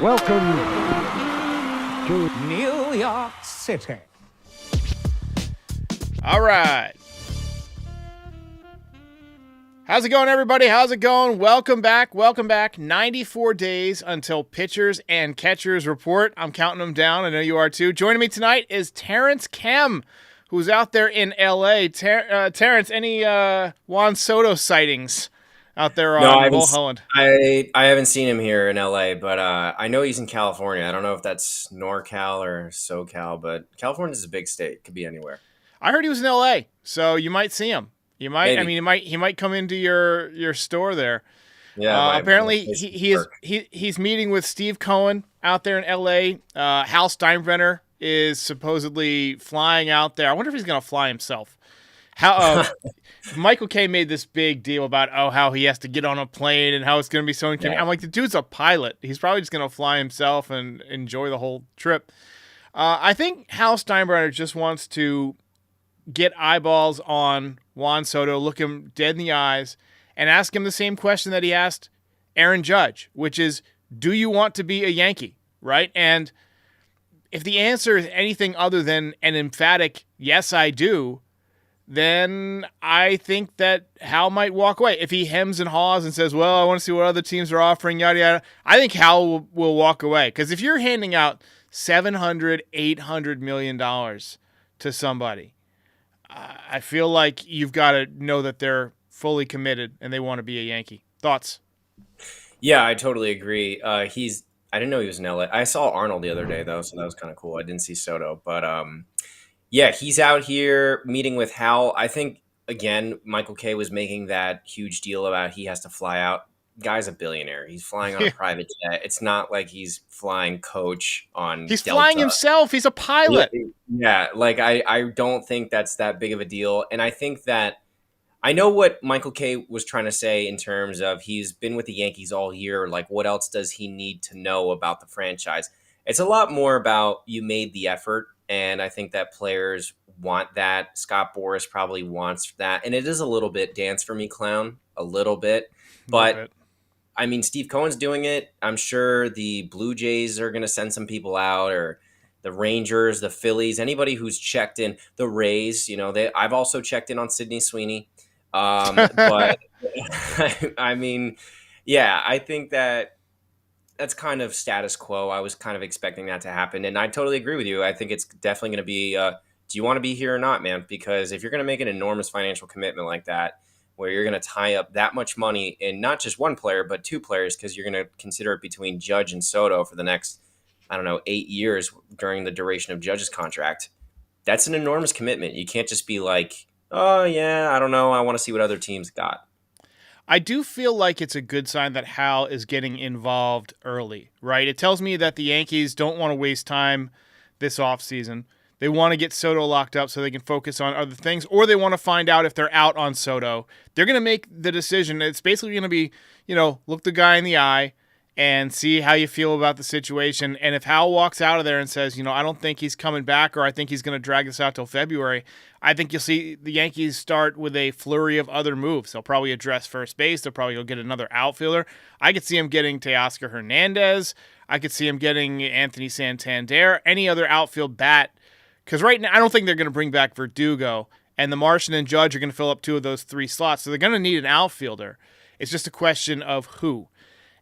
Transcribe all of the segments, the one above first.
Welcome to New York City. All right. How's it going, everybody? How's it going? Welcome back. 94 days until pitchers and catchers report. I'm counting them down. I know you are too. Joining me tonight is Terrence Kem, who's out there in L.A. Terrence, any Juan Soto sightings out there on Mulholland? I haven't seen him here in LA, but I know he's in California. I don't know if that's NorCal or SoCal, but California's a big state. Could be anywhere. I heard he was in LA, so you might see him. You might. Maybe. I mean, he might come into your store there. Yeah. Apparently, he's meeting with Steve Cohen out there in LA. Hal Steinbrenner is supposedly flying out there. I wonder if he's going to fly himself. Michael Kay made this big deal about how he has to get on a plane and how it's going to be so inconvenient. Yeah. I'm like, the dude's a pilot. He's probably just going to fly himself and enjoy the whole trip. I think Hal Steinbrenner just wants to get eyeballs on Juan Soto, look him dead in the eyes, and ask him the same question that he asked Aaron Judge, which is, do you want to be a Yankee, right? And if the answer is anything other than an emphatic, yes, I do, then I think that Hal might walk away. If he hems and haws and says, well, I want to see what other teams are offering, yada, yada, I think Hal will walk away. Because if you're handing out $700, $800 million to somebody, I feel like you've got to know that they're fully committed and they want to be a Yankee. Thoughts? Yeah, I totally agree. I didn't know he was in LA. I saw Arnold the other day though, so that was kind of cool. I didn't see Soto, but yeah, he's out here meeting with Hal. I think again, Michael Kay was making that huge deal about he has to fly out. Guy's a billionaire. He's flying on a private jet. It's not like he's flying coach on He's Delta. flying himself. He's a pilot. Yeah, like I don't think that's that big of a deal. And I think that I know what Michael Kay was trying to say in terms of he's been with the Yankees all year. Like, what else does he need to know about the franchise? It's a lot more about you made the effort. And I think that players want that. Scott Boras probably wants that. And it is a little bit dance for me, clown, a little bit. But I mean, Steve Cohen's doing it. I'm sure the Blue Jays are going to send some people out, or the Rangers, the Phillies, anybody who's checked in, the Rays. You know, I've also checked in on Sidney Sweeney. But I mean, yeah, I think that's kind of status quo. I was kind of expecting that to happen, and I totally agree with you. I think it's definitely going to be, do you want to be here or not, man? Because if you're going to make an enormous financial commitment like that, where you're going to tie up that much money in not just one player, but two players, because you're going to consider it between Judge and Soto for the next, 8 years during the duration of Judge's contract. That's an enormous commitment. You can't just be like, oh, yeah, I don't know. I want to see what other teams got. I do feel like it's a good sign that Hal is getting involved early, right? It tells me that the Yankees don't want to waste time this offseason. They want to get Soto locked up so they can focus on other things, or they want to find out if they're out on Soto. They're going to make the decision. It's basically going to be, look the guy in the eye and see how you feel about the situation. And if Hal walks out of there and says, I don't think he's coming back, or I think he's going to drag this out till February, I think you'll see the Yankees start with a flurry of other moves. They'll probably address first base. They'll probably go get another outfielder. I could see him getting Teoscar Hernandez. I could see him getting Anthony Santander, any other outfield bat. Because right now, I don't think they're going to bring back Verdugo, and the Martian and Judge are going to fill up two of those three slots. So they're going to need an outfielder. It's just a question of who.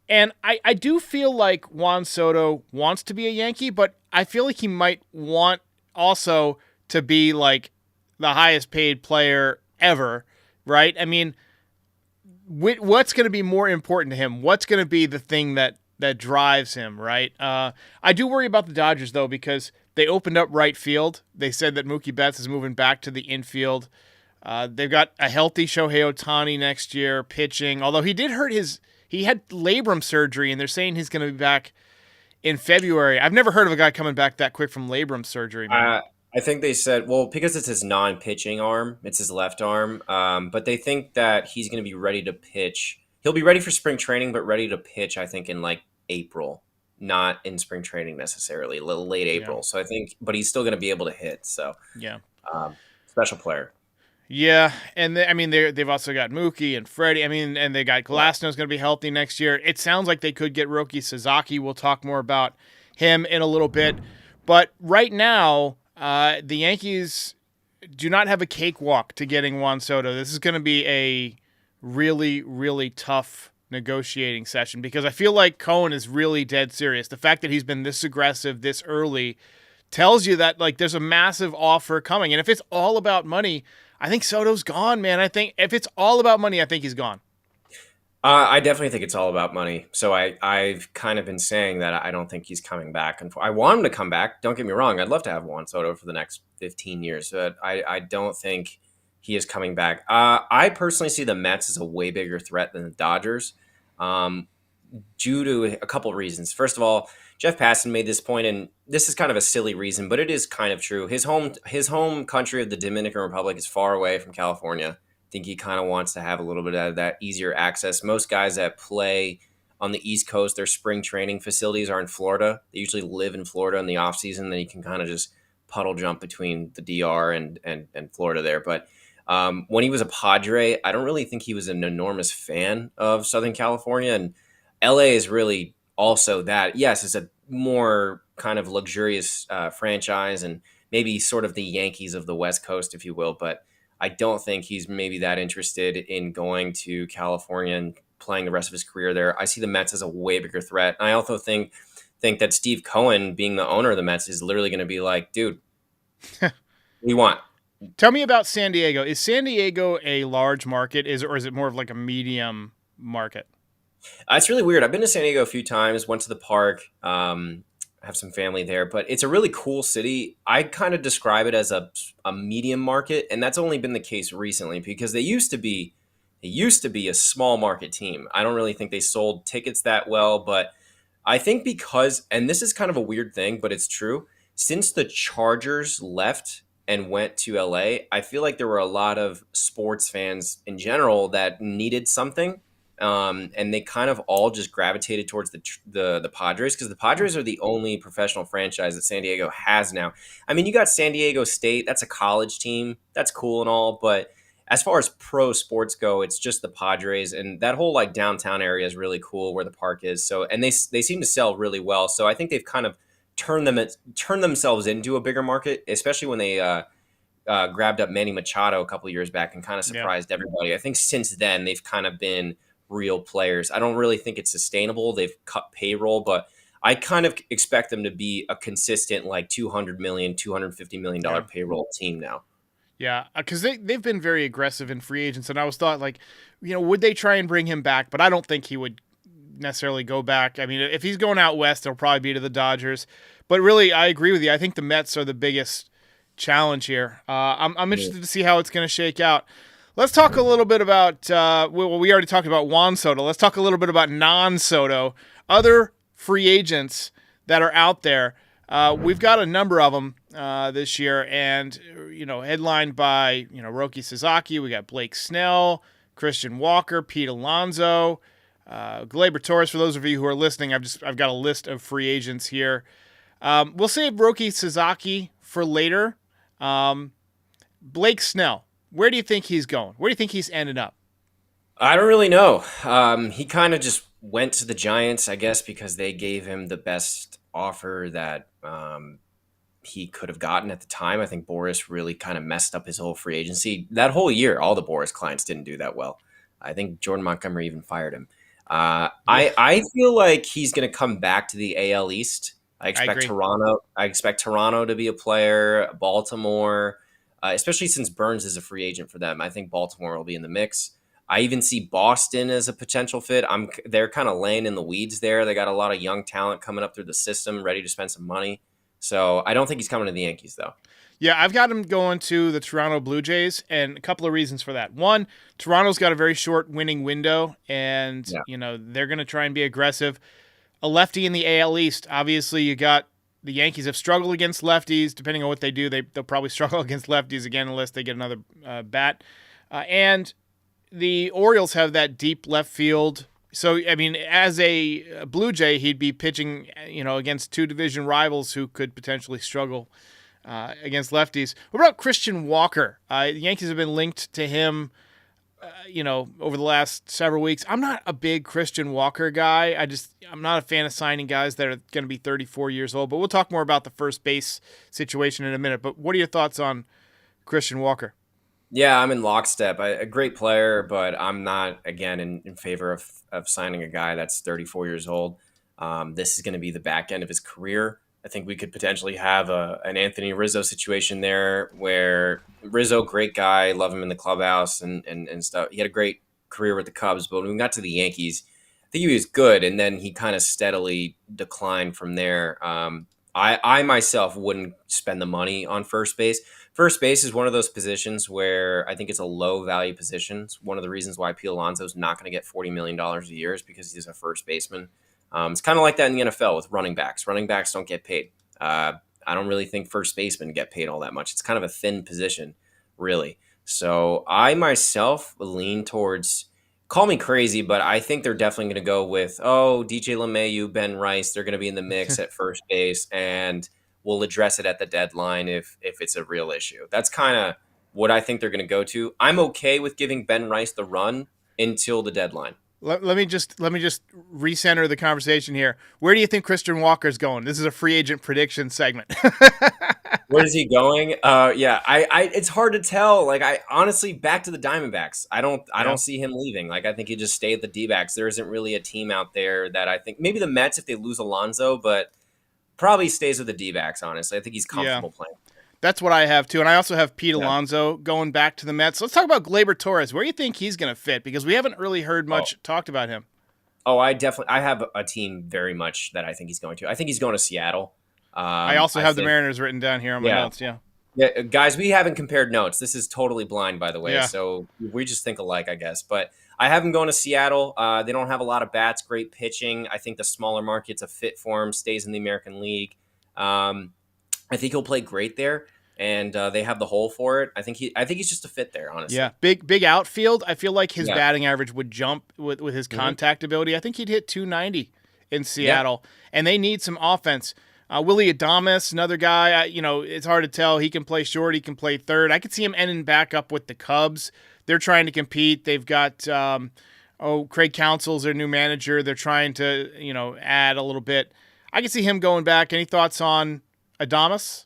And I do feel like Juan Soto wants to be a Yankee, but I feel like he might want also to be like the highest paid player ever, right? I mean, what's going to be more important to him? What's going to be the thing that drives him, right? I do worry about the Dodgers, though, because they opened up right field. They said that Mookie Betts is moving back to the infield. They've got a healthy Shohei Ohtani next year pitching, although he did hurt he had labrum surgery, and they're saying he's going to be back in February. I've never heard of a guy coming back that quick from labrum surgery, man. I think they said, well, because it's his non-pitching arm, it's his left arm, but they think that he's going to be ready to pitch. He'll be ready for spring training, but ready to pitch, I think, in like April, not in spring training necessarily, a little late April. Yeah. So I think, but he's still going to be able to hit. So yeah, special player. Yeah, and they've also got Mookie and Freddie. I mean, and they got Glasnow's going to be healthy next year. It sounds like they could get Roki Sasaki. We'll talk more about him in a little bit. But right now, the Yankees do not have a cakewalk to getting Juan Soto. This is going to be a really, really tough negotiating session because I feel like Cohen is really dead serious. The fact that he's been this aggressive this early tells you that like there's a massive offer coming. And if it's all about money, I think Soto's gone, man. I think if it's all about money, I think he's gone. I definitely think it's all about money. So I've kind of been saying that I don't think he's coming back. And I want him to come back. Don't get me wrong. I'd love to have Juan Soto for the next 15 years. But I don't think he is coming back. I personally see the Mets as a way bigger threat than the Dodgers due to a couple of reasons. First of all, Jeff Passan made this point, and this is kind of a silly reason, but it is kind of true. His home country of the Dominican Republic is far away from California. Think he kind of wants to have a little bit of that easier access. Most guys that play on the East Coast, their spring training facilities are in Florida. They usually live in Florida in the off season. Then you can kind of just puddle jump between the DR and Florida there. But when he was a Padre, I don't really think he was an enormous fan of Southern California. And LA is really also that. Yes, it's a more kind of luxurious franchise and maybe sort of the Yankees of the West Coast, if you will. But I don't think he's maybe that interested in going to California and playing the rest of his career there. I see the Mets as a way bigger threat. And I also think that Steve Cohen, being the owner of the Mets, is literally going to be like, dude, what do you want? Tell me about San Diego. Is San Diego a large market, or is it more of like a medium market? It's really weird. I've been to San Diego a few times, went to the park, have some family there, but it's a really cool city. I kind of describe it as a medium market, and that's only been the case recently because they used to be a small market team. I don't really think they sold tickets that well, but I think because, and this is kind of a weird thing, but it's true, since the Chargers left and went to LA, I feel like there were a lot of sports fans in general that needed something. And they kind of all just gravitated towards the Padres because the Padres are the only professional franchise that San Diego has now. I mean, you got San Diego State. That's a college team. That's cool and all. But as far as pro sports go, it's just the Padres. And that whole like downtown area is really cool where the park is. So, and they seem to sell really well. So I think they've kind of turned themselves into a bigger market, especially when they grabbed up Manny Machado a couple years back and kind of surprised everybody. I think since then they've kind of been real players. I don't really think it's sustainable. They've cut payroll, but I kind of expect them to be a consistent like $200 million, $250 million payroll team now. Yeah, because they've been very aggressive in free agents, and I was thought like, would they try and bring him back? But I don't think he would necessarily go back. I mean, if he's going out west, it'll probably be to the Dodgers. But really, I agree with you. I think the Mets are the biggest challenge here. I'm interested to see how it's going to shake out. Let's talk a little bit about, we already talked about Juan Soto. Let's talk a little bit about non-Soto, other free agents that are out there. We've got a number of them this year, and, headlined by, Roki Sasaki. We got Blake Snell, Christian Walker, Pete Alonso, Gleyber Torres. For those of you who are listening, I've got a list of free agents here. We'll save Roki Sasaki for later. Blake Snell. Where do you think he's going? Where do you think he's ended up? I don't really know. He kind of just went to the Giants, I guess, because they gave him the best offer that he could have gotten at the time. I think Boris really kind of messed up his whole free agency. That whole year, all the Boris clients didn't do that well. I think Jordan Montgomery even fired him. I feel like he's going to come back to the AL East. I expect Toronto to be a player, Baltimore. Especially since Burns is a free agent for them. I think Baltimore will be in the mix. I even see Boston as a potential fit. They're kind of laying in the weeds there. They got a lot of young talent coming up through the system, ready to spend some money. So I don't think he's coming to the Yankees, though. Yeah, I've got him going to the Toronto Blue Jays, and a couple of reasons for that. One, Toronto's got a very short winning window, and they're going to try and be aggressive. A lefty in the AL East, obviously you got the Yankees have struggled against lefties. Depending on what they do, they'll probably struggle against lefties again unless they get another bat. And the Orioles have that deep left field. So, I mean, as a Blue Jay, he'd be pitching, against two division rivals who could potentially struggle against lefties. What about Christian Walker? The Yankees have been linked to him, over the last several weeks. I'm not a big Christian Walker guy. I'm not a fan of signing guys that are going to be 34 years old, but we'll talk more about the first base situation in a minute. But what are your thoughts on Christian Walker? Yeah, I'm in lockstep. A great player, but I'm not, again, in favor of signing a guy that's 34 years old. This is going to be the back end of his career. I think we could potentially have an Anthony Rizzo situation there where Rizzo, great guy, love him in the clubhouse and stuff. He had a great career with the Cubs, but when we got to the Yankees, I think he was good, and then he kind of steadily declined from there. I myself wouldn't spend the money on first base. First base is one of those positions where I think it's a low value position. It's one of the reasons why Pete Alonso is not going to get $40 million a year is because he's a first baseman. It's kind of like that in the NFL with running backs. Running backs don't get paid. I don't really think first basemen get paid all that much. It's kind of a thin position, really. So I myself lean towards, call me crazy, but I think they're definitely going to go with, DJ LeMahieu, Ben Rice. They're going to be in the mix at first base, and we'll address it at the deadline if it's a real issue. That's kind of what I think they're going to go to. I'm okay with giving Ben Rice the run until the deadline. Let me just recenter the conversation here. Where do you think Christian Walker's going? This is a free agent prediction segment. Where is he going? I it's hard to tell. Like, I honestly, back to the Diamondbacks. I don't see him leaving. Like, I think he just stay at the D-backs. There isn't really a team out there that I think, maybe the Mets if they lose Alonso, but probably stays with the D-backs, honestly. I think he's comfortable playing. That's what I have, too. And I also have Pete Alonso going back to the Mets. Let's talk about Gleyber Torres. Where do you think he's going to fit? Because we haven't really heard much talked about him. I have a team very much that I think he's going to. I think he's going to Seattle. I also have the Mariners written down here on my notes, Yeah, guys, we haven't compared notes. This is totally blind, by the way. Yeah. So we just think alike, I guess. But I have him going to Seattle. They don't have a lot of bats, great pitching. I think the smaller market's a fit for him, stays in the American League. I think he'll play great there, and they have the hole for it. I think he's just a fit there, honestly. Yeah, big outfield. I feel like his batting average would jump with his contact ability. I think he'd hit 290 in Seattle, and they need some offense. Willie Adames, another guy, it's hard to tell. He can play short. He can play third. I could see him ending back up with the Cubs. They're trying to compete. They've got Craig Counsell's their new manager. They're trying to, add a little bit. I can see him going back. Any thoughts on Adames?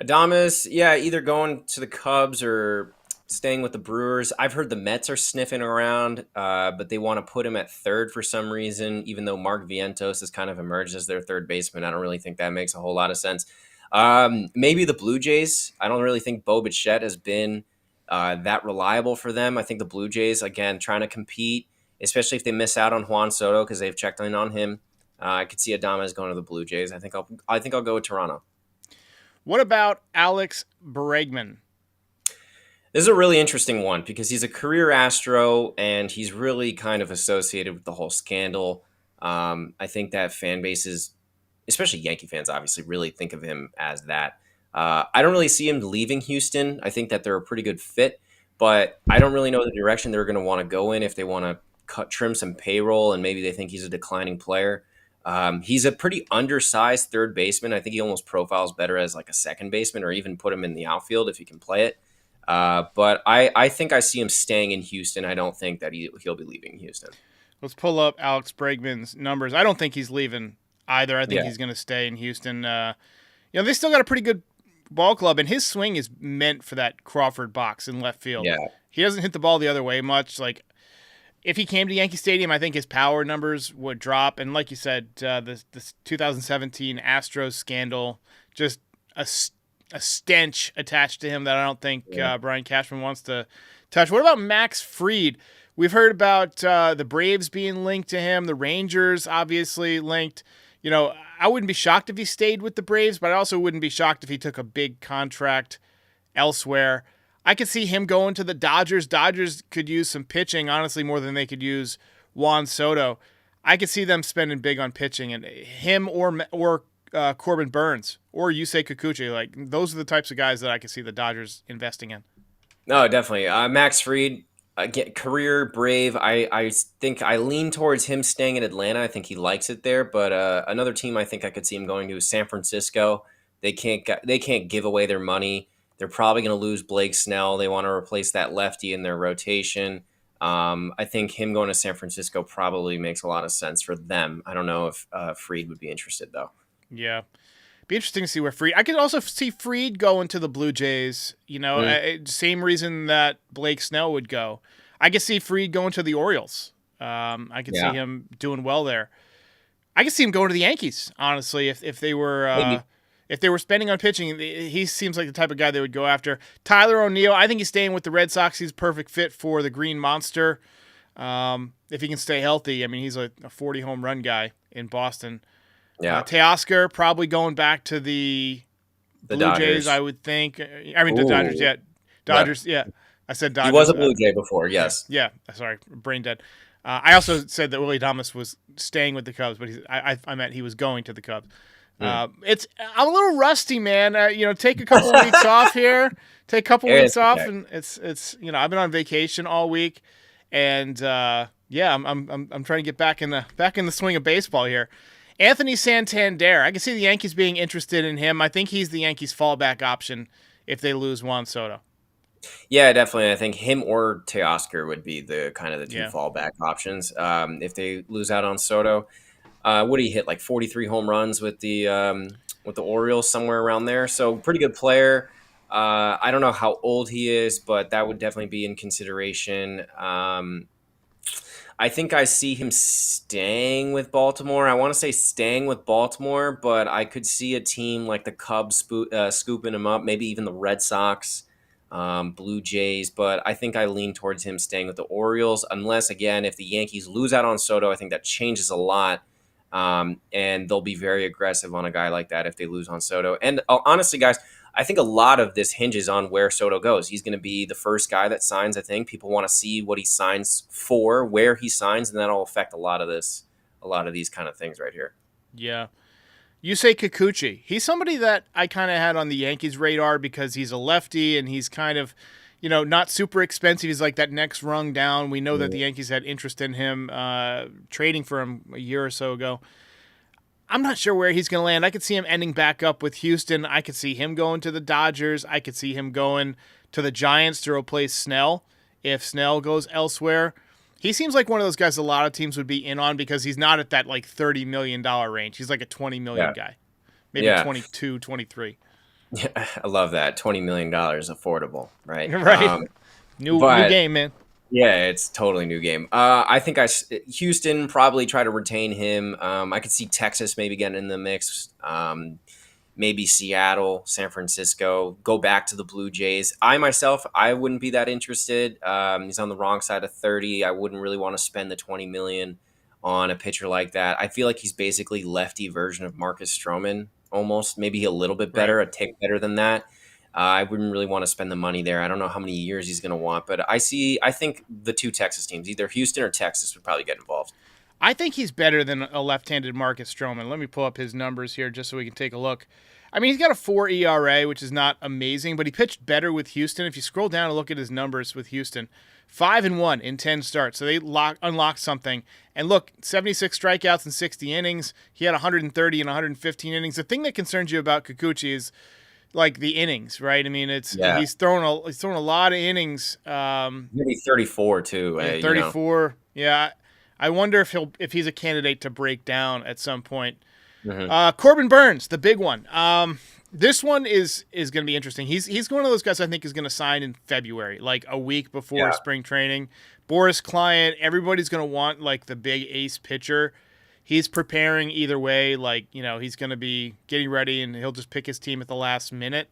Adames, either going to the Cubs or staying with the Brewers. I've heard the Mets are sniffing around, but they want to put him at third for some reason, even though Mark Vientos has kind of emerged as their third baseman. I don't really think that makes a whole lot of sense. Maybe the Blue Jays. I don't really think Bo Bichette has been that reliable for them. I think the Blue Jays, again, trying to compete, especially if they miss out on Juan Soto because they've checked in on him. I could see Adames going to the Blue Jays. I think I'll go with Toronto. What about Alex Bregman? This is a really interesting one because he's a career Astro and he's really kind of associated with the whole scandal. I think that fan bases, especially Yankee fans, obviously really think of him as that. I don't really see him leaving Houston. I think that they're a pretty good fit, but I don't really know the direction they're going to want to go in if they want to trim some payroll and maybe they think he's a declining player. He's a pretty undersized third baseman. I think he almost profiles better as like a second baseman or even put him in the outfield if he can play it. But I think I see him staying in Houston. I don't think that he'll be leaving Houston. Let's pull up Alex Bregman's numbers. I don't think he's leaving either. I think he's going to stay in Houston. They still got a pretty good ball club, and his swing is meant for that Crawford box in left field. Yeah. He doesn't hit the ball the other way much. Like, if he came to Yankee Stadium, I think his power numbers would drop. And like you said, this 2017 Astros scandal, just a stench attached to him that I don't think Brian Cashman wants to touch. What about Max Fried? We've heard about the Braves being linked to him, the Rangers obviously linked. I wouldn't be shocked if he stayed with the Braves, but I also wouldn't be shocked if he took a big contract elsewhere. I could see him going to the Dodgers. Dodgers could use some pitching, honestly, more than they could use Juan Soto. I could see them spending big on pitching, and him or Corbin Burns or Yusei Kikuchi. Like, those are the types of guys that I could see the Dodgers investing in. No, definitely. Max Fried, again, career Brave. I think I lean towards him staying in Atlanta. I think he likes it there. But another team I think I could see him going to is San Francisco. They can't give away their money. They're probably going to lose Blake Snell. They want to replace that lefty in their rotation. I think him going to San Francisco probably makes a lot of sense for them. I don't know if Fried would be interested, though. Yeah. Be interesting to see where Fried. I could also see Fried going to the Blue Jays. Same reason that Blake Snell would go. I could see Fried going to the Orioles. I could see him doing well there. I could see him going to the Yankees. Honestly, if they were spending on pitching, he seems like the type of guy they would go after. Tyler O'Neill, I think he's staying with the Red Sox. He's a perfect fit for the Green Monster. If he can stay healthy, I mean, he's a 40 home run guy in Boston. Yeah. Teoscar probably going back to the Blue Dodgers. Jays, I would think. I mean, the Dodgers, yeah. Dodgers, yeah. I said Dodgers. He was a Blue Jay before, yes. Yeah. Sorry, brain dead. I also said that Willie Thomas was staying with the Cubs, but I meant he was going to the Cubs. I'm a little rusty, man. Take a couple weeks off here. Take a couple weeks off, and it's I've been on vacation all week, and I'm trying to get back in the swing of baseball here. Anthony Santander, I can see the Yankees being interested in him. I think he's the Yankees' fallback option if they lose Juan Soto. Yeah, definitely. I think him or Teoscar would be the two fallback options if they lose out on Soto. What did he hit? Like 43 home runs with the Orioles, somewhere around there. So pretty good player. I don't know how old he is, but that would definitely be in consideration. I think I see him staying with Baltimore. I want to say staying with Baltimore, but I could see a team like the Cubs scooping him up, maybe even the Red Sox, Blue Jays. But I think I lean towards him staying with the Orioles, unless, again, if the Yankees lose out on Soto, I think that changes a lot. And they'll be very aggressive on a guy like that if they lose on Soto. And honestly, guys, I think a lot of this hinges on where Soto goes. He's going to be the first guy that signs, I think. People want to see what he signs for, where he signs, and that'll affect a lot of these kind of things right here. Yeah. You say Kikuchi. He's somebody that I kind of had on the Yankees' radar because he's a lefty and he's kind of, not super expensive. He's like that next rung down. We know that the Yankees had interest in him, trading for him a year or so ago. I'm not sure where he's going to land. I could see him ending back up with Houston. I could see him going to the Dodgers. I could see him going to the Giants to replace Snell if Snell goes elsewhere. He seems like one of those guys a lot of teams would be in on because he's not at that like $30 million range. He's like a $20 million guy, maybe 22, 23. Yeah, I love that. $20 million affordable, right? Right. New game, man. Yeah, it's totally new game. I think Houston probably try to retain him. I could see Texas maybe getting in the mix. Maybe Seattle, San Francisco, go back to the Blue Jays. I wouldn't be that interested. He's on the wrong side of 30. I wouldn't really want to spend the $20 million on a pitcher like that. I feel like he's basically lefty version of Marcus Stroman, almost. Maybe a little bit better, a tick better than that. I wouldn't really want to spend the money there. I don't know how many years he's going to want, but I think the two Texas teams, either Houston or Texas, would probably get involved. I think he's better than a left-handed Marcus Stroman. Let me pull up his numbers here just so we can take a look. I mean, he's got a 4 ERA, which is not amazing, but he pitched better with Houston. If you scroll down and look at his numbers with Houston, 5-1 in 10 starts. So they unlocked something. And look, 76 strikeouts in 60 innings. He had 130 in 115 innings. The thing that concerns you about Kikuchi is like the innings, right? I mean, he's thrown a lot of innings. Maybe 34 too. 34. Yeah, I wonder if he's a candidate to break down at some point. Mm-hmm. Corbin Burns, the big one. This one is going to be interesting. He's one of those guys I think is going to sign in February, like a week before spring training. Boris Client, everybody's going to want like the big ace pitcher. He's preparing either way, like, he's going to be getting ready and he'll just pick his team at the last minute.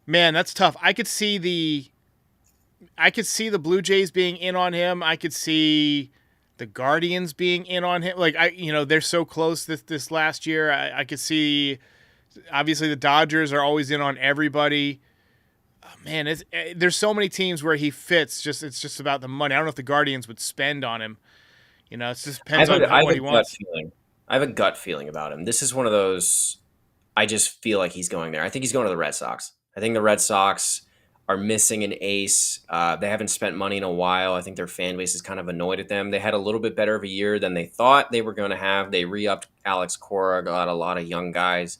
Man, that's tough. I could see the Blue Jays being in on him. I could see the Guardians being in on him. Like, they're so close this last year. I could see, obviously, the Dodgers are always in on everybody. Oh, man, there's so many teams where he fits. It's just about the money. I don't know if the Guardians would spend on him. It just depends on what he wants. I have a gut feeling about him. This is one of those, I just feel like he's going there. I think he's going to the Red Sox. I think the Red Sox are missing an ace. They haven't spent money in a while. I think their fan base is kind of annoyed at them. They had a little bit better of a year than they thought they were going to have. They re-upped Alex Cora, got a lot of young guys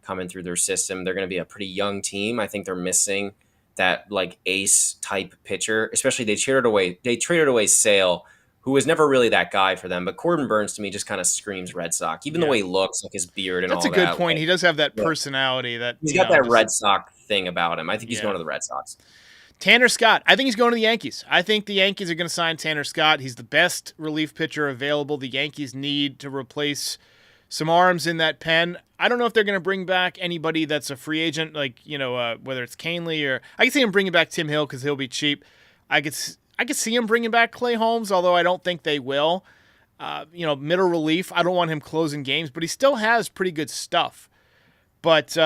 coming through their system. They're going to be a pretty young team. I think they're missing that like ace type pitcher, especially they traded away Sale, who was never really that guy for them. But Corbin Burns to me just kind of screams Red Sox, even the way he looks, like his beard and That's all that. That's a good point. Like, he does have that personality that he's got that Red Sox thing about him. I think he's going to the Red Sox. Tanner Scott. I think he's going to the Yankees. I think the Yankees are going to sign Tanner Scott. He's the best relief pitcher available. The Yankees need to replace some arms in that pen. I don't know if they're going to bring back anybody that's a free agent, like, whether it's Canely or I can see him bringing back Tim Hill because he'll be cheap. I could see him bringing back Clay Holmes, although I don't think they will. Middle relief. I don't want him closing games, but he still has pretty good stuff. But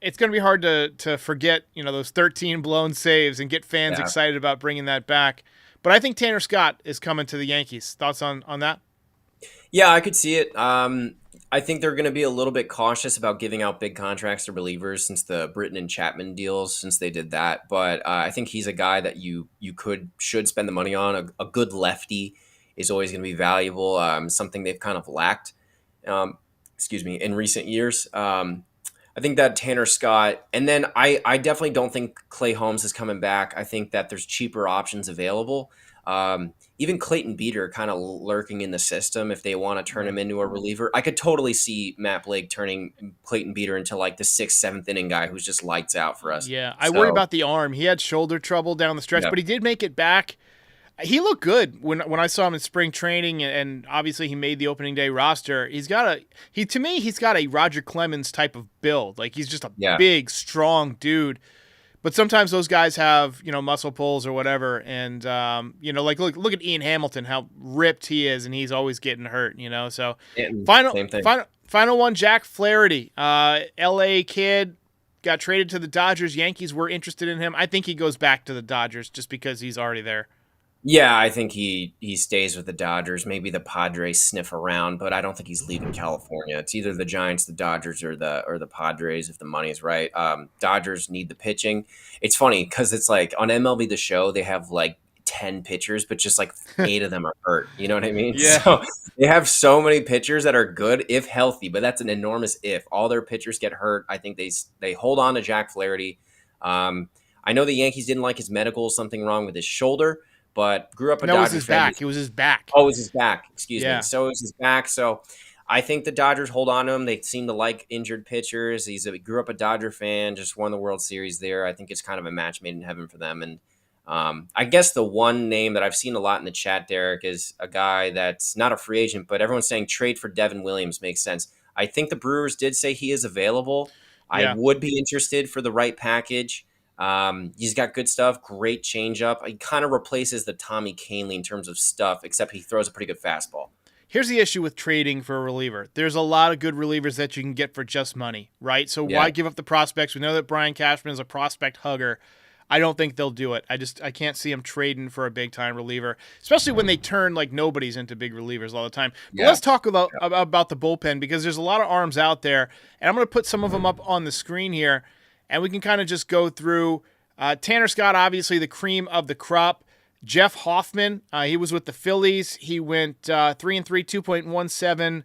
it's going to be hard to forget, those 13 blown saves and get fans excited about bringing that back. But I think Tanner Scott is coming to the Yankees. Thoughts on that? Yeah, I could see it. I think they're going to be a little bit cautious about giving out big contracts to relievers since the Britton and Chapman deals, since they did that. But I think he's a guy that you should spend the money on. A good lefty is always going to be valuable, something they've kind of lacked, in recent years. I think that Tanner Scott, and then I definitely don't think Clay Holmes is coming back. I think that there's cheaper options available. Even Clayton Beeter kind of lurking in the system if they want to turn him into a reliever. I could totally see Matt Blake turning Clayton Beeter into like the 6th, 7th inning guy who's just lights out for us. Yeah, I worry about the arm. He had shoulder trouble down the stretch, but he did make it back. He looked good when I saw him in spring training, and obviously he made the opening day roster. He's got a Roger Clemens type of build. Like he's just a big, strong dude. But sometimes those guys have, muscle pulls or whatever. And, like look at Ian Hamilton, how ripped he is, and he's always getting hurt, So final one, Jack Flaherty, L.A. kid, got traded to the Dodgers. Yankees were interested in him. I think he goes back to the Dodgers just because he's already there. Yeah, I think he stays with the Dodgers. Maybe the Padres sniff around, but I don't think he's leaving California. It's either the Giants, the Dodgers, or the Padres if the money's right. Dodgers need the pitching. It's funny because it's like on MLB The Show they have like 10 pitchers, but just like 8 of them are hurt. You know what I mean? Yeah. So they have so many pitchers that are good if healthy, but that's an enormous if. All their pitchers get hurt. I think they hold on to Jack Flaherty. I know the Yankees didn't like his medical, something wrong with his shoulder. But grew up a Dodgers fan. It was his back. It was his back. Oh, it was his back. Excuse me. So it was his back. So I think the Dodgers hold on to him. They seem to like injured pitchers. He grew up a Dodger fan, just won the World Series there. I think it's kind of a match made in heaven for them. And I guess the one name that I've seen a lot in the chat, Derek, is a guy that's not a free agent, but everyone's saying trade for Devin Williams makes sense. I think the Brewers did say he is available. I would be interested for the right package. He's got good stuff, great changeup. He kind of replaces the Tommy Kahnle in terms of stuff, except he throws a pretty good fastball. Here's the issue with trading for a reliever. There's a lot of good relievers that you can get for just money, right? So why give up the prospects? We know that Brian Cashman is a prospect hugger. I don't think they'll do it. I can't see them trading for a big-time reliever, especially when they turn like nobodies into big relievers all the time. But let's talk about the bullpen because there's a lot of arms out there, and I'm going to put some of them up on the screen here. And we can kind of just go through Tanner Scott, obviously the cream of the crop. Jeff Hoffman, he was with the Phillies. He went 3-3, 2.17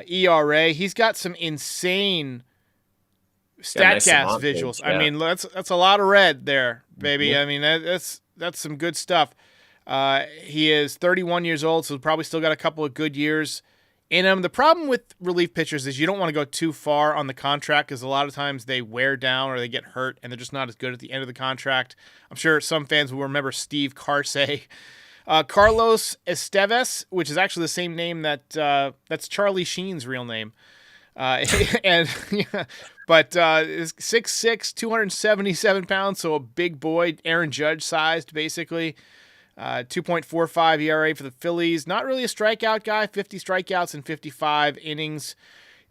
ERA. He's got some insane StatCast visuals. Yeah. I mean, that's a lot of red there, baby. Mm-hmm. I mean, that's some good stuff. He is 31 years old, so probably still got a couple of good years in him. The problem with relief pitchers is you don't want to go too far on the contract because a lot of times they wear down or they get hurt and they're just not as good at the end of the contract. I'm sure some fans will remember Steve Carsey. Carlos Esteves, which is actually the same name that's Charlie Sheen's real name. But is 6'6", 277 pounds, so a big boy, Aaron Judge sized basically. 2.45 ERA for the Phillies. Not really a strikeout guy, 50 strikeouts in 55 innings.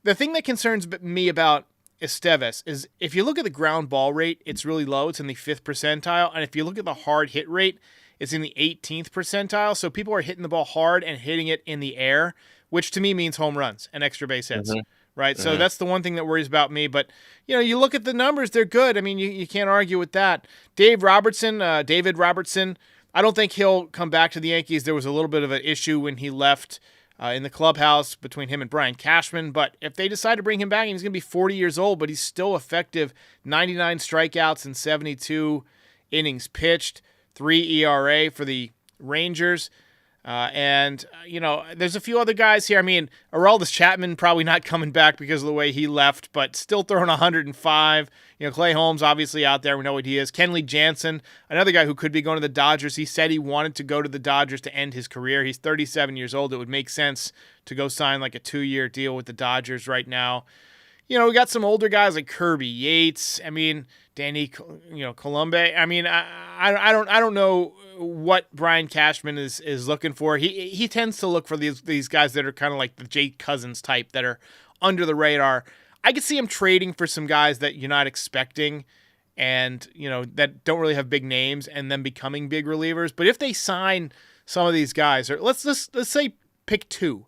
The thing that concerns me about Esteves is if you look at the ground ball rate, it's really low. It's in the 5th percentile. And if you look at the hard hit rate, it's in the 18th percentile. So people are hitting the ball hard and hitting it in the air, which to me means home runs and extra base hits. Mm-hmm. Right. Mm-hmm. So that's the one thing that worries about me. But, you look at the numbers, they're good. I mean, you can't argue with that. David Robertson, I don't think he'll come back to the Yankees. There was a little bit of an issue when he left in the clubhouse between him and Brian Cashman. But if they decide to bring him back, he's going to be 40 years old, but he's still effective. 99 strikeouts and 72 innings pitched, 3 ERA for the Rangers. There's a few other guys here. I mean, Aroldis Chapman probably not coming back because of the way he left, but still throwing 105. Clay Holmes obviously out there. We know what he is. Kenley Jansen, another guy who could be going to the Dodgers. He said he wanted to go to the Dodgers to end his career. He's 37 years old. It would make sense to go sign like a 2-year deal with the Dodgers right now. We got some older guys like Kirby Yates. I mean, Danny, Colombe. I mean, I don't know what Brian Cashman is looking for. He tends to look for these guys that are kind of like the Jake Cousins type that are under the radar. I could see him trading for some guys that you're not expecting and, that don't really have big names and then becoming big relievers. But if they sign some of these guys, or let's say pick 2.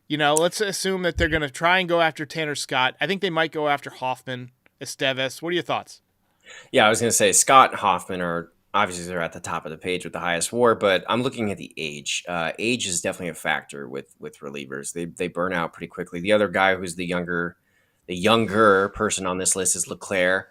Let's assume that they're going to try and go after Tanner Scott. I think they might go after Hoffman, Esteves. What are your thoughts? Yeah, I was going to say Scott and Hoffman are obviously they're at the top of the page with the highest WAR, but I'm looking at the age. Age is definitely a factor with relievers. They burn out pretty quickly. The other guy who's the younger person on this list is Leclerc.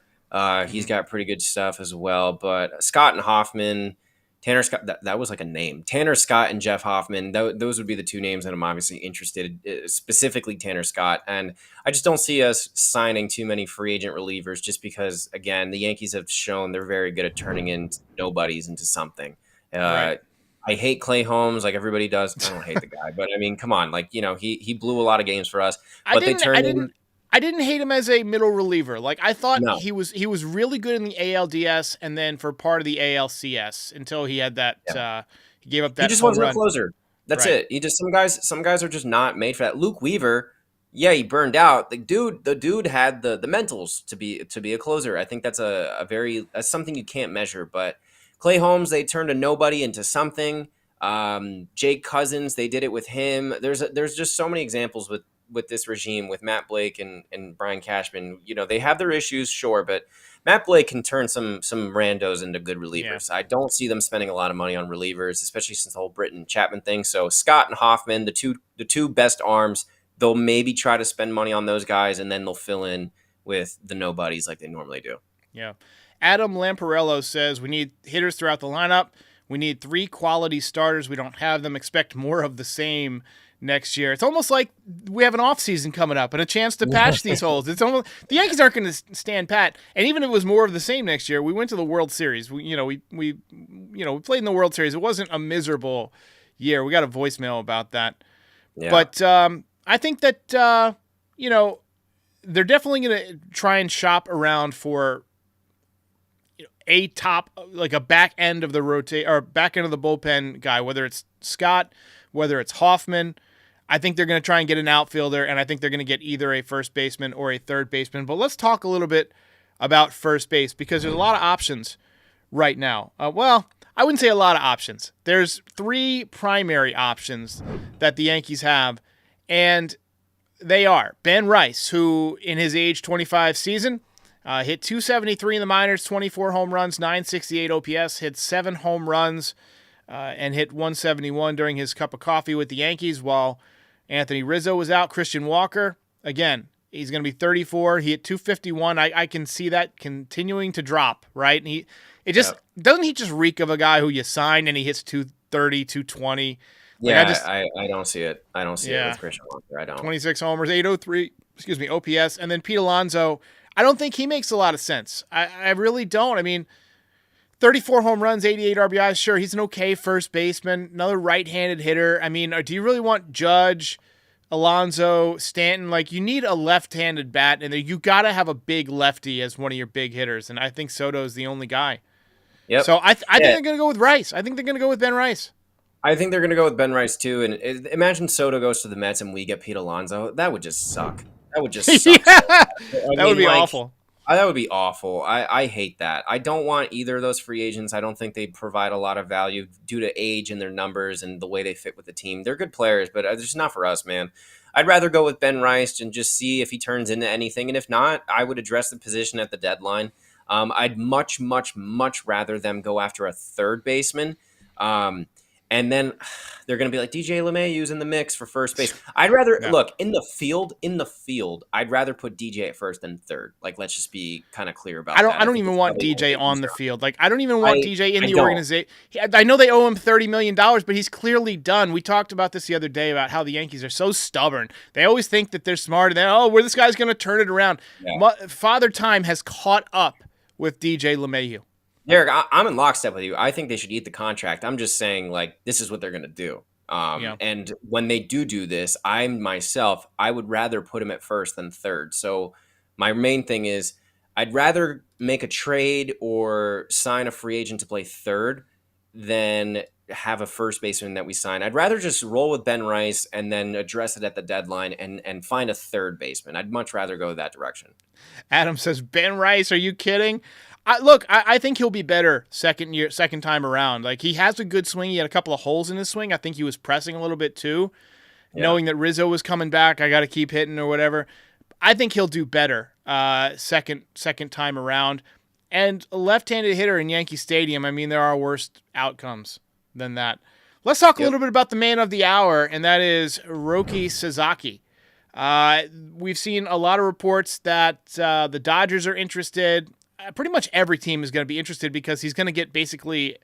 He's got pretty good stuff as well. But Scott and Hoffman, Tanner Scott, that was like a name. Tanner Scott and Jeff Hoffman, those would be the 2 names that I'm obviously interested in, specifically Tanner Scott. And I just don't see us signing too many free agent relievers just because, again, the Yankees have shown they're very good at turning in nobodies into something. Right. I hate Clay Holmes like everybody does. I don't hate the guy, but I mean, come on. Like, he blew a lot of games for us. But I didn't hate him as a middle reliever. Like I thought he was really good in the ALDS and then for part of the ALCS until he had that he gave up that. He just wasn't a closer. That's it. He just some guys are just not made for that. Luke Weaver, he burned out. The dude had the mentals to be a closer. I think that's that's something you can't measure. But Clay Holmes, they turned a nobody into something. Jake Cousins, they did it with him. There's just so many examples with this regime, with Matt Blake and Brian Cashman. They have their issues, sure, but Matt Blake can turn some randos into good relievers. Yeah. I don't see them spending a lot of money on relievers, especially since the whole Britton Chapman thing. So Scott and Hoffman, the two best arms, they'll maybe try to spend money on those guys, and then they'll fill in with the nobodies like they normally do. Yeah. Adam Lamparello says we need hitters throughout the lineup. We need 3 quality starters. We don't have them. Expect more of the same next year. It's almost like we have an off season coming up and a chance to patch these holes. It's almost the Yankees aren't going to stand pat. And even if it was more of the same next year, we went to the World Series. We played in the World Series. It wasn't a miserable year. We got a voicemail about that. Yeah. But I think that they're definitely going to try and shop around for a top, like a back end of the back end of the bullpen guy, whether it's Scott, whether it's Hoffman. I think they're going to try and get an outfielder, and I think they're going to get either a first baseman or a third baseman. But let's talk a little bit about first base because there's a lot of options right now. Well, I wouldn't say a lot of options. There's 3 primary options that the Yankees have, and they are Ben Rice, who in his age 25 season hit 273 in the minors, 24 home runs, 968 OPS, hit 7 home runs, and hit 171 during his cup of coffee with the Yankees while Anthony Rizzo was out. Christian Walker, again, he's going to be 34. He hit 251. I can see that continuing to drop, right? And doesn't he just reek of a guy who you signed and he hits 230, 220? I don't see it. I don't see it with Christian Walker. I don't. 26 homers, 803, OPS. And then Pete Alonso, I don't think he makes a lot of sense. I really don't. I mean, 34 home runs, 88 RBIs. Sure, he's an okay first baseman, another right-handed hitter. I mean, do you really want Judge, Alonso, Stanton? Like, you need a left-handed bat, and you got to have a big lefty as one of your big hitters, and I think Soto is the only guy. Yep. So I think they're going to go with Rice. I think they're going to go with Ben Rice. I think they're going to go with Ben Rice, too. And imagine Soto goes to the Mets and we get Pete Alonso. That would just suck. That would just suck. That would be awful. That would be awful. I hate that. I don't want either of those free agents. I don't think they provide a lot of value due to age and their numbers and the way they fit with the team. They're good players, but it's just not for us, man. I'd rather go with Ben Rice and just see if he turns into anything. And if not, I would address the position at the deadline. I'd much, much, much rather them go after a third baseman. And then they're going to be like, DJ LeMahieu's in the mix for first base. I'd rather No. look in the field. I'd rather put DJ at first than third. Like, let's just be kind of clear about that. I don't think even it's want probably DJ gonna be on the easier. field. Like, I don't even want DJ in I the don't. organization. I know they owe him $30 million, but he's clearly done. We talked about this the other day about how the Yankees are so stubborn. They always think that they're smart and where this guy's going to turn it around. Yeah. Father Time has caught up with DJ LeMahieu. Derek, I'm in lockstep with you. I think they should eat the contract. I'm just saying, like, this is what they're going to do. And when they do this, I would rather put him at first than third. So my main thing is I'd rather make a trade or sign a free agent to play third than have a first baseman that we sign. I'd rather just roll with Ben Rice and then address it at the deadline and find a third baseman. I'd much rather go that direction. Adam says, Ben Rice, are you kidding? I think he'll be better second time around. Like, he has a good swing. He had a couple of holes in his swing. I think he was pressing a little bit too. Yeah. Knowing that Rizzo was coming back, I got to keep hitting or whatever. I think he'll do better second time around. And a left-handed hitter in Yankee Stadium, I mean, there are worse outcomes than that. Let's talk a little bit about the man of the hour, and that is Roki Sasaki. We've seen a lot of reports that the Dodgers are interested. Pretty much every team is going to be interested because he's going to get basically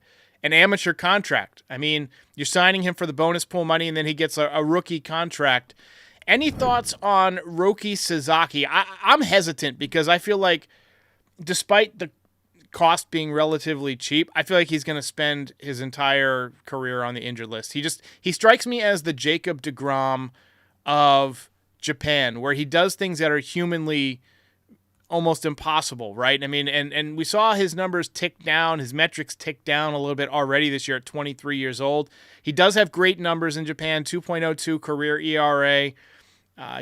an amateur contract. I mean, you're signing him for the bonus pool money, and then he gets a rookie contract. Any thoughts on Roki Sasaki? I'm hesitant because I feel like despite the cost being relatively cheap, I feel like he's going to spend his entire career on the injured list. He strikes me as the Jacob deGrom of Japan, where he does things that are humanly almost impossible, right? I mean, and we saw his numbers tick down, his metrics tick down a little bit already this year at 23 years old. He does have great numbers in Japan, 2.02 career ERA.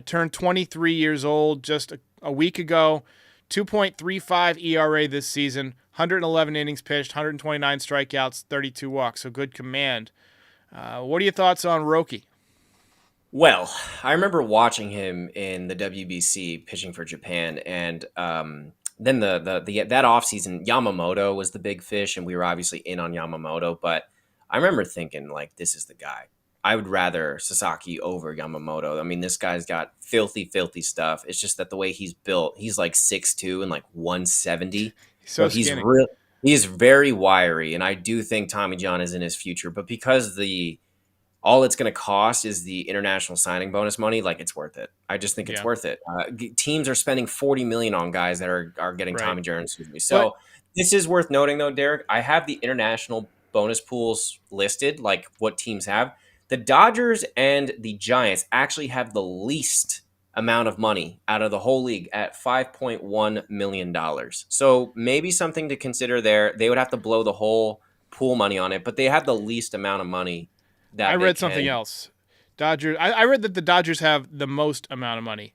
Turned 23 years old just a week ago, 2.35 ERA this season, 111 innings pitched, 129 strikeouts, 32 walks, so good command. What are your thoughts on Roki? Well, I remember watching him in the WBC pitching for Japan, and then that offseason, Yamamoto was the big fish, and we were obviously in on Yamamoto, but I remember thinking, like, this is the guy. I would rather Sasaki over Yamamoto. I mean, this guy's got filthy, filthy stuff. It's just that the way he's built, he's like 6'2" and like 170. So he's very wiry, and I do think Tommy John is in his future, but because all it's going to cost is the international signing bonus money. Like, it's worth it. I just think it's worth it. Teams are spending $40 million on guys that are getting Tommy John. So this is worth noting, though, Derek. I have the international bonus pools listed, like what teams have. The Dodgers and the Giants actually have the least amount of money out of the whole league at $5.1 million. So maybe something to consider there. They would have to blow the whole pool money on it, but they have the least amount of money. I read something else. Dodgers. I read that the Dodgers have the most amount of money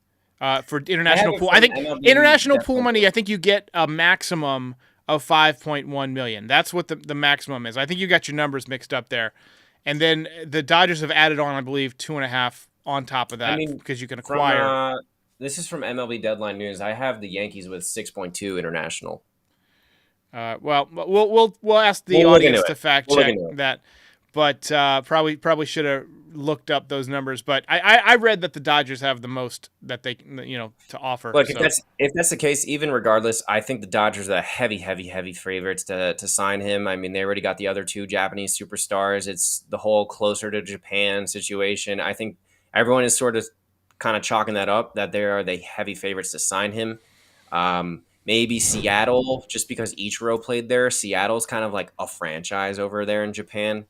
for international pool. I think MLB international pool money. I think you get a maximum of $5.1 million. That's what the maximum is. I think you got your numbers mixed up there. And then the Dodgers have added on, I believe, 2.5 on top of that because you can acquire. This is from MLB Deadline News. I have the Yankees with 6.2 international. Well, we'll ask the audience to fact check that. But probably should have looked up those numbers. But I read that the Dodgers have the most that they to offer. Look, if that's the case, even regardless, I think the Dodgers are heavy favorites to sign him. I mean, they already got the other two Japanese superstars. It's the whole closer to Japan situation. I think everyone is sort of kind of chalking that up that they are the heavy favorites to sign him. Maybe Seattle, just because Ichiro played there. Seattle's kind of like a franchise over there in Japan.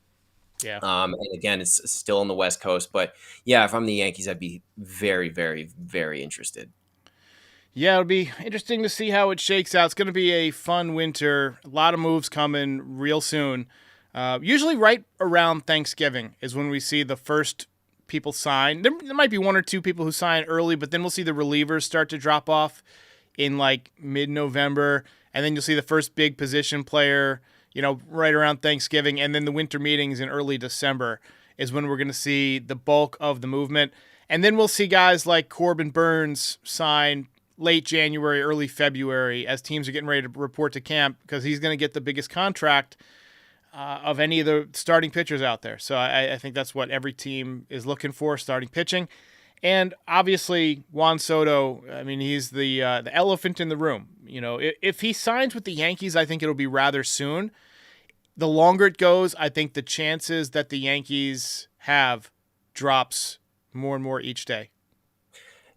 Yeah. And again, it's still on the West Coast, but yeah, if I'm the Yankees, I'd be very, very, very interested. Yeah, it'll be interesting to see how it shakes out. It's going to be a fun winter. A lot of moves coming real soon. Usually right around Thanksgiving is when we see the first people sign. There might be one or two people who sign early, but then we'll see the relievers start to drop off in like mid-November, and then you'll see the first big position player right around Thanksgiving, and then the winter meetings in early December is when we're going to see the bulk of the movement. And then we'll see guys like Corbin Burns sign late January, early February as teams are getting ready to report to camp because he's going to get the biggest contract. of any of the starting pitchers out there. So I think that's what every team is looking for, starting pitching. And obviously, Juan Soto, I mean, he's the elephant in the room. You know, if he signs with the Yankees, I think it'll be rather soon. The longer it goes, I think the chances that the Yankees have drops more and more each day.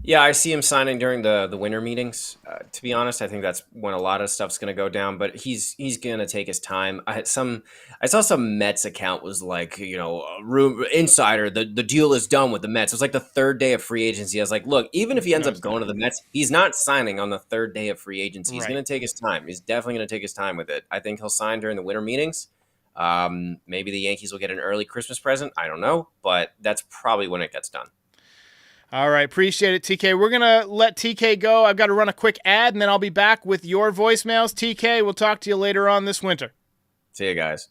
Yeah, I see him signing during the winter meetings. To be honest, I think that's when a lot of stuff's going to go down. But he's going to take his time. I saw some Mets account was like, room insider. The deal is done with the Mets. It was like the third day of free agency. I was like, look, even if he ends up going to the Mets, he's not signing on the third day of free agency. He's going to take his time. He's definitely going to take his time with it. I think he'll sign during the winter meetings. Maybe the Yankees will get an early Christmas present. I don't know, but that's probably when it gets done. All right, appreciate it, TK. We're going to let TK go. I've got to run a quick ad, and then I'll be back with your voicemails. TK, we'll talk to you later on this winter. See you guys.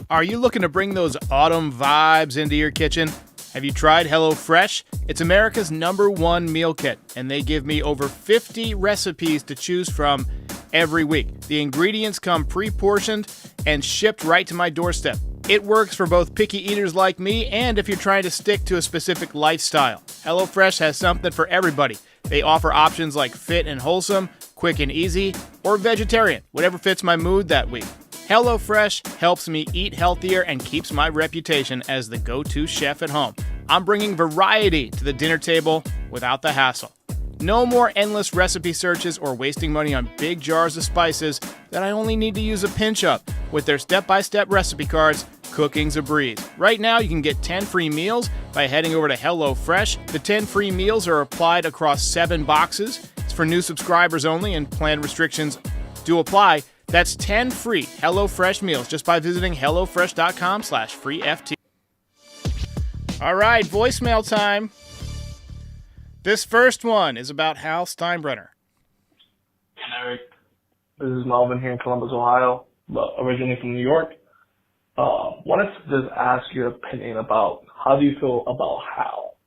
Are you looking to bring those autumn vibes into your kitchen? Have you tried HelloFresh? It's America's #1 meal kit, and they give me over 50 recipes to choose from every week. The ingredients come pre-portioned and shipped right to my doorstep. It works for both picky eaters like me and if you're trying to stick to a specific lifestyle. HelloFresh has something for everybody. They offer options like fit and wholesome, quick and easy, or vegetarian, whatever fits my mood that week. HelloFresh helps me eat healthier and keeps my reputation as the go-to chef at home. I'm bringing variety to the dinner table without the hassle. No more endless recipe searches or wasting money on big jars of spices that I only need to use a pinch of. With their step-by-step recipe cards, cooking's a breeze. Right now, you can get 10 free meals by heading over to HelloFresh. The 10 free meals are applied across 7 boxes. It's for new subscribers only, and planned restrictions do apply. That's 10 free HelloFresh meals just by visiting HelloFresh.com/freeFT. All right, voicemail time. This first one is about Hal Steinbrenner. Erik, this is Melvin here in Columbus, Ohio, but originally from New York. Wanted to just ask your opinion about how do you feel about Hal?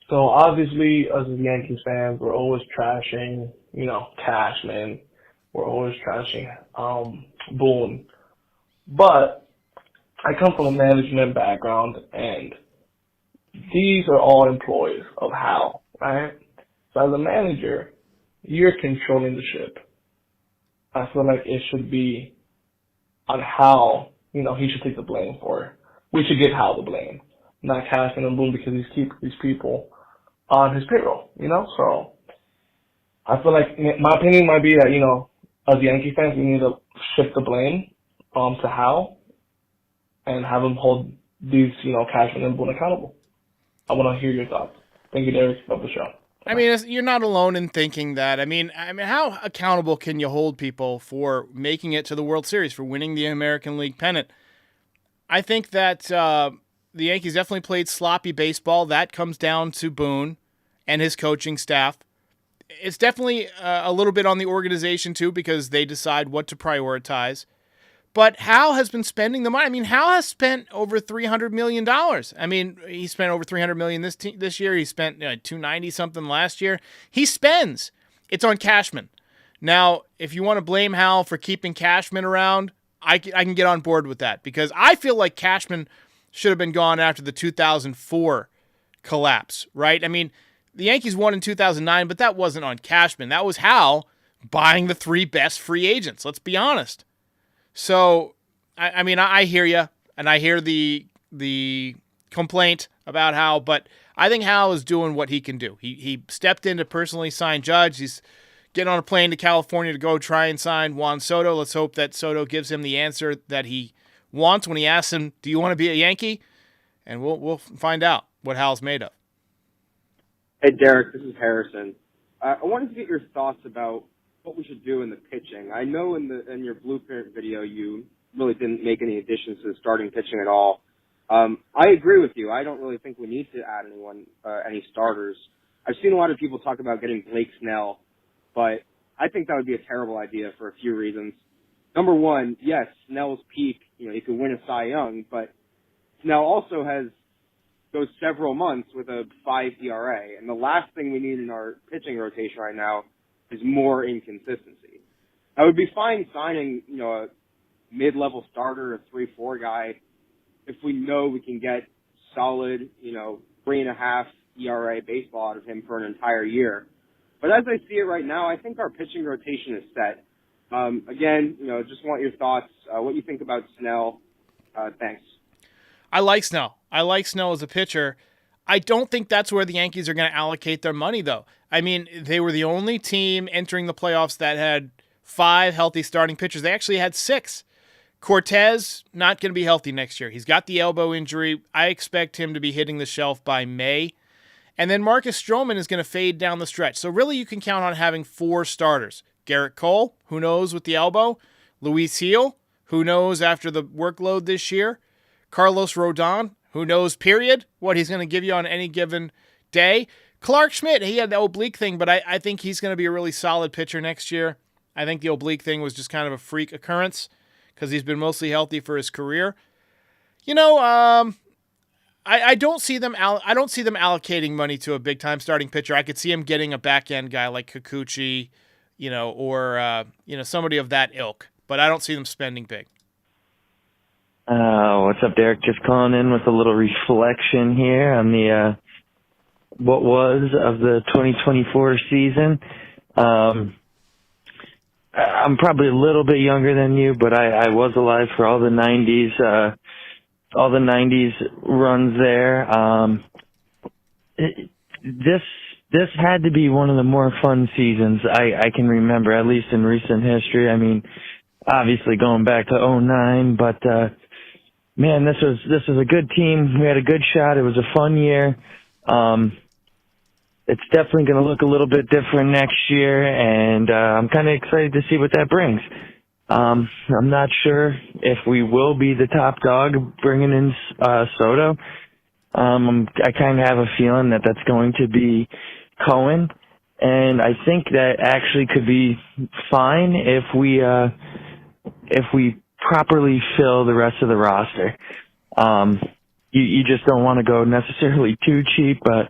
So obviously, as Yankees fans, we're always trashing, Cashman. We're always trashing Boone. But I come from a management background, and these are all employees of Hal, right? So as a manager, you're controlling the ship. I feel like it should be on Hal, he should take the blame for it. We should give Hal the blame, not Cashman and Boone, because he's keeping these people on his payroll, So I feel like my opinion might be that, as Yankee fans, we need to shift the blame to Hal and have him hold these, Cashman and Boone accountable. I want to hear your thoughts. Thank you, Derek. Love the show. I mean, you're not alone in thinking that. I mean, how accountable can you hold people for making it to the World Series, for winning the American League pennant? I think that the Yankees definitely played sloppy baseball. That comes down to Boone and his coaching staff. It's definitely a little bit on the organization, too, because they decide what to prioritize. But Hal has been spending the money. I mean, Hal has spent over $300 million. I mean, he spent over $300 million this year. He spent $290-something last year. He spends. It's on Cashman. Now, if you want to blame Hal for keeping Cashman around, I can get on board with that, because I feel like Cashman should have been gone after the 2004 collapse, right? I mean, the Yankees won in 2009, but that wasn't on Cashman. That was Hal buying the 3 best free agents. Let's be honest. So, I mean, I hear you, and I hear the complaint about Hal, but I think Hal is doing what he can do. He stepped in to personally sign Judge. He's getting on a plane to California to go try and sign Juan Soto. Let's hope that Soto gives him the answer that he wants when he asks him, do you want to be a Yankee? And we'll find out what Hal's made of. Hey, Derek, this is Harrison. I wanted to get your thoughts about what we should do in the pitching. I know in your blueprint video you really didn't make any additions to the starting pitching at all. I agree with you. I don't really think we need to add any starters. I've seen a lot of people talk about getting Blake Snell, but I think that would be a terrible idea for a few reasons. Number one, yes, Snell's peak, he could win a Cy Young, but Snell also goes several months with a 5 ERA, and the last thing we need in our pitching rotation right now is more inconsistency. I would be fine signing, a mid-level starter, a 3-4 guy, if we know we can get solid, 3.5 ERA baseball out of him for an entire year. But as I see it right now, I think our pitching rotation is set. Again, just want your thoughts, what you think about Snell. Thanks. I like Snell. I like Snell as a pitcher. I don't think that's where the Yankees are going to allocate their money, though. I mean, they were the only team entering the playoffs that had 5 healthy starting pitchers. They actually had 6. Cortez, not going to be healthy next year. He's got the elbow injury. I expect him to be hitting the shelf by May. And then Marcus Stroman is going to fade down the stretch. So really you can count on having 4 starters. Garrett Cole, who knows with the elbow. Luis Gil, who knows after the workload this year. Carlos Rodon, who knows, period, what he's going to give you on any given day. Clark Schmidt, he had the oblique thing, but I think he's going to be a really solid pitcher next year. I think the oblique thing was just kind of a freak occurrence because he's been mostly healthy for his career. I don't see them allocating money to a big time starting pitcher. I could see him getting a back end guy like Kikuchi, or somebody of that ilk. But I don't see them spending big. What's up, Derek? Just calling in with a little reflection here on the what was of the 2024 season. I'm probably a little bit younger than you, but I was alive for all the 90s. All the 90s runs there. This had to be one of the more fun seasons I can remember, at least in recent history. I mean, obviously going back to 2009, but man, this was a good team. We had a good shot. It was a fun year. It's definitely going to look a little bit different next year, and I'm kind of excited to see what that brings. I'm not sure if we will be the top dog bringing in Soto. I kind of have a feeling that that's going to be Cohen, and I think that actually could be fine if we properly fill the rest of the roster. You just don't want to go necessarily too cheap, but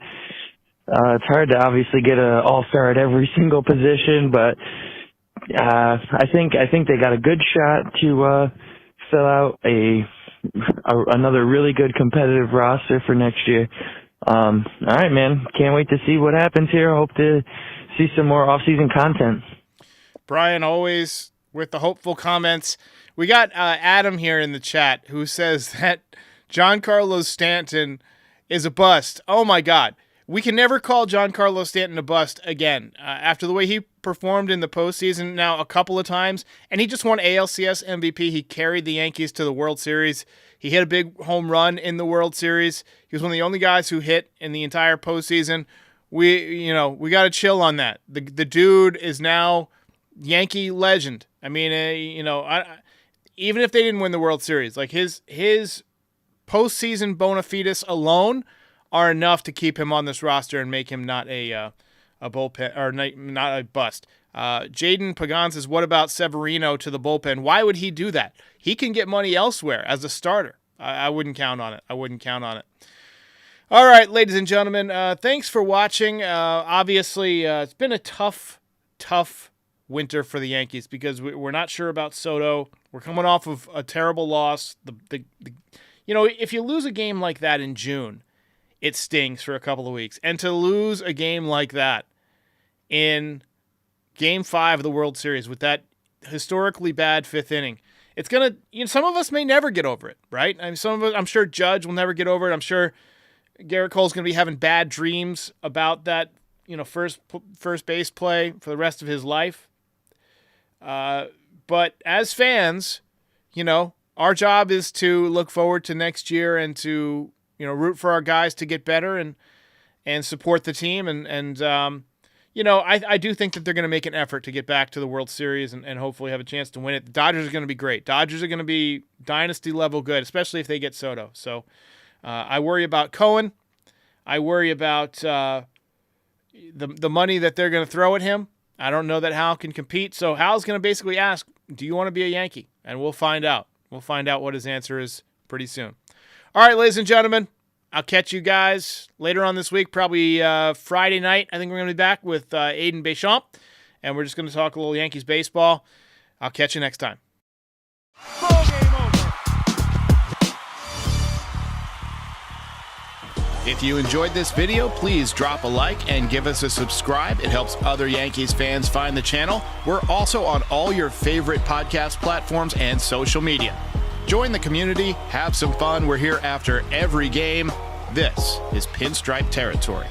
it's hard to obviously get an all-star at every single position, but I think they got a good shot to fill out another really good competitive roster for next year. All right, man. Can't wait to see what happens here. Hope to see some more off-season content. Brian, always with the hopeful comments. We got Adam here in the chat who says that Giancarlo Stanton is a bust. Oh, my God. We can never call Giancarlo Stanton a bust again. After the way he performed in the postseason now a couple of times, and he just won ALCS MVP. He carried the Yankees to the World Series. He hit a big home run in the World Series. He was one of the only guys who hit in the entire postseason. We got to chill on that. The dude is now Yankee legend. I mean, even if they didn't win the World Series, like his postseason bona fides alone are enough to keep him on this roster and make him not a bullpen or not a bust. Jaden Pagan says, what about Severino to the bullpen? Why would he do that? He can get money elsewhere as a starter. I wouldn't count on it. All right, ladies and gentlemen, thanks for watching. Obviously, it's been a tough winter for the Yankees because we're not sure about Soto. We're coming off of a terrible loss. If you lose a game like that in June, it stings for a couple of weeks. And to lose a game like that in Game 5 of the World Series with that historically bad 5th inning, it's going to, some of us may never get over it, right? I mean, some of us, I'm sure Judge will never get over it. I'm sure Garrett Cole's going to be having bad dreams about that, first base play for the rest of his life. But as fans, our job is to look forward to next year and to, root for our guys to get better and support the team. I do think that they're going to make an effort to get back to the World Series and hopefully have a chance to win it. The Dodgers are going to be great. Dodgers are going to be dynasty level good, especially if they get Soto. So I worry about Cohen. I worry about the money that they're going to throw at him. I don't know that Hal can compete. So Hal's going to basically ask, do you want to be a Yankee? And we'll find out. We'll find out what his answer is pretty soon. All right, ladies and gentlemen, I'll catch you guys later on this week, probably Friday night. I think we're going to be back with Aiden Deschamps, and we're just going to talk a little Yankees baseball. I'll catch you next time. If you enjoyed this video, please drop a like and give us a subscribe. It helps other Yankees fans find the channel. We're also on all your favorite podcast platforms and social media. Join the community, have some fun. We're here after every game. This is Pinstripe Territory.